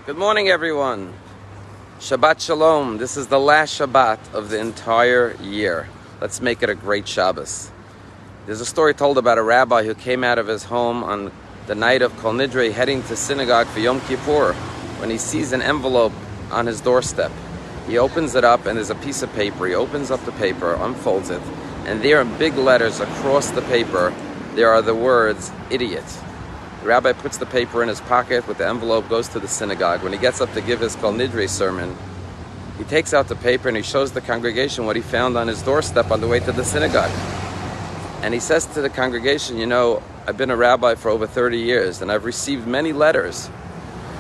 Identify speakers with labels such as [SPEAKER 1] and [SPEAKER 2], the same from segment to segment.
[SPEAKER 1] Good morning, everyone. Shabbat Shalom. This is the last Shabbat of the entire year. Let's make it a great Shabbos. There's a story told about a rabbi who came out of his home on the night of Kol Nidre heading to synagogue for Yom Kippur when he sees an envelope on his doorstep. He opens it up and there's a piece of paper. He opens up the paper, unfolds it, and there in big letters across the paper there are the words, idiot. The rabbi puts the paper in his pocket with the envelope, goes to the synagogue. When he gets up to give his Kol Nidre sermon, he takes out the paper and he shows the congregation what he found on his doorstep on the way to the synagogue. And he says to the congregation, you know, I've been a rabbi for over 30 years and I've received many letters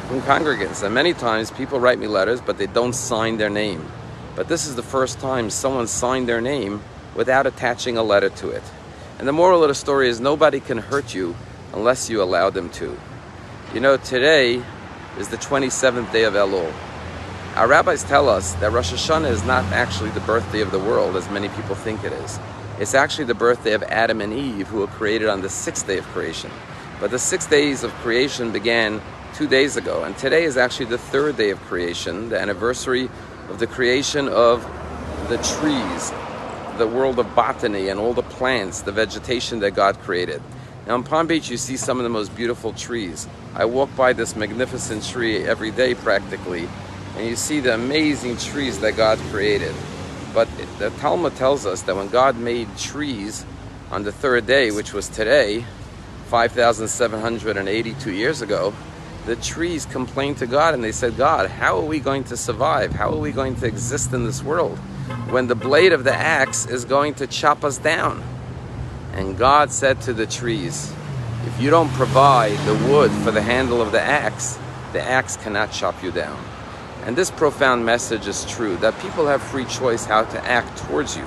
[SPEAKER 1] from congregants. And many times people write me letters, but they don't sign their name. But this is the first time someone signed their name without attaching a letter to it. And the moral of the story is nobody can hurt you unless you allow them to. You know, today is the 27th day of Elul. Our rabbis tell us that Rosh Hashanah is not actually the birthday of the world as many people think it is. It's actually the birthday of Adam and Eve, who were created on the 6th day of creation. But the 6 days of creation began 2 days ago, and today is actually the 3rd day of creation, the anniversary of the creation of the trees, the world of botany and all the plants, the vegetation that God created. Now in Palm Beach you see some of the most beautiful trees. I walk by this magnificent tree every day practically, and you see the amazing trees that God created. But the Talmud tells us that when God made trees on the 3rd day, which was today, 5,782 years ago, the trees complained to God and they said, God, how are we going to survive? How are we going to exist in this world when the blade of the axe is going to chop us down? And God said to the trees, if you don't provide the wood for the handle of the axe cannot chop you down. And this profound message is true, that people have free choice how to act towards you,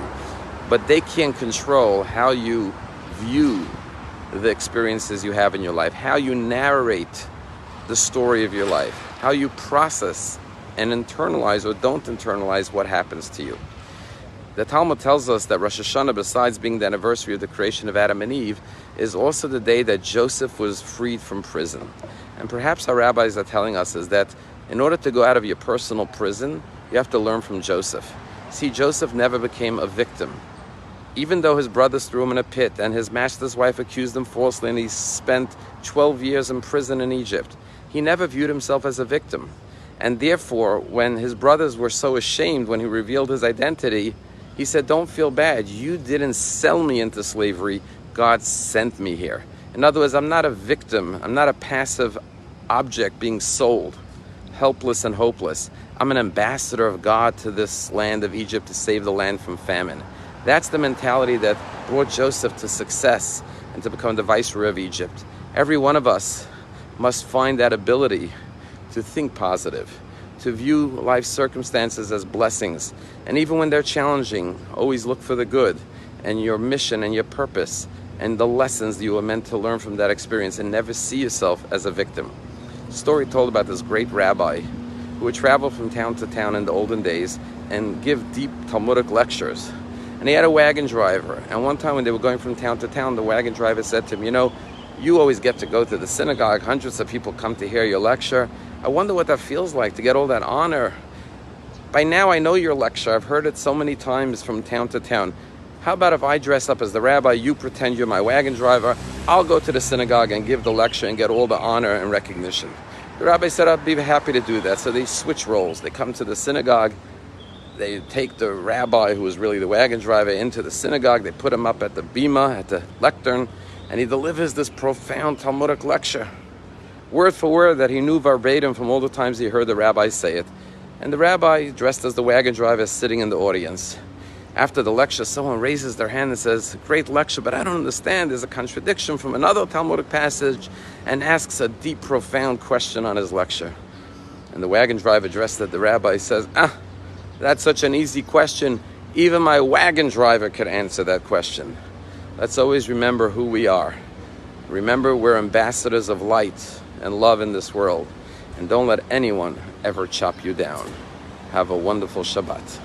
[SPEAKER 1] but they can't control how you view the experiences you have in your life, how you narrate the story of your life, how you process and internalize or don't internalize what happens to you. The Talmud tells us that Rosh Hashanah, besides being the anniversary of the creation of Adam and Eve, is also the day that Joseph was freed from prison. And perhaps our rabbis are telling us is that in order to go out of your personal prison, you have to learn from Joseph. See, Joseph never became a victim. Even though his brothers threw him in a pit and his master's wife accused him falsely and he spent 12 years in prison in Egypt, he never viewed himself as a victim. And therefore, when his brothers were so ashamed when he revealed his identity, he said, don't feel bad. You didn't sell me into slavery. God sent me here. In other words, I'm not a victim. I'm not a passive object being sold, helpless and hopeless. I'm an ambassador of God to this land of Egypt to save the land from famine. That's the mentality that brought Joseph to success and to become the viceroy of Egypt. Every one of us must find that ability to think positive, to view life circumstances as blessings. And even when they're challenging, always look for the good and your mission and your purpose and the lessons that you were meant to learn from that experience, and never see yourself as a victim. A story told about this great rabbi who would travel from town to town in the olden days and give deep Talmudic lectures. And he had a wagon driver. And one time when they were going from town to town, the wagon driver said to him, you know, you always get to go to the synagogue. Hundreds of people come to hear your lecture. I wonder what that feels like to get all that honor. By now I know your lecture. I've heard it so many times from town to town. How about if I dress up as the rabbi, you pretend you're my wagon driver, I'll go to the synagogue and give the lecture and get all the honor and recognition. The rabbi said, I'd be happy to do that. So they switch roles. They come to the synagogue. They take the rabbi, who was really the wagon driver, into the synagogue. They put him up at the bima, at the lectern, and he delivers this profound Talmudic lecture, word for word, that he knew verbatim from all the times he heard the rabbi say it. And the rabbi, dressed as the wagon driver, is sitting in the audience. After the lecture, someone raises their hand and says, great lecture, but I don't understand. There's a contradiction from another Talmudic passage, and asks a deep, profound question on his lecture. And the wagon driver, dressed as the rabbi, says, that's such an easy question. Even my wagon driver could answer that question. Let's always remember who we are. Remember, we're ambassadors of light and love in this world. And don't let anyone ever chop you down. Have a wonderful Shabbat.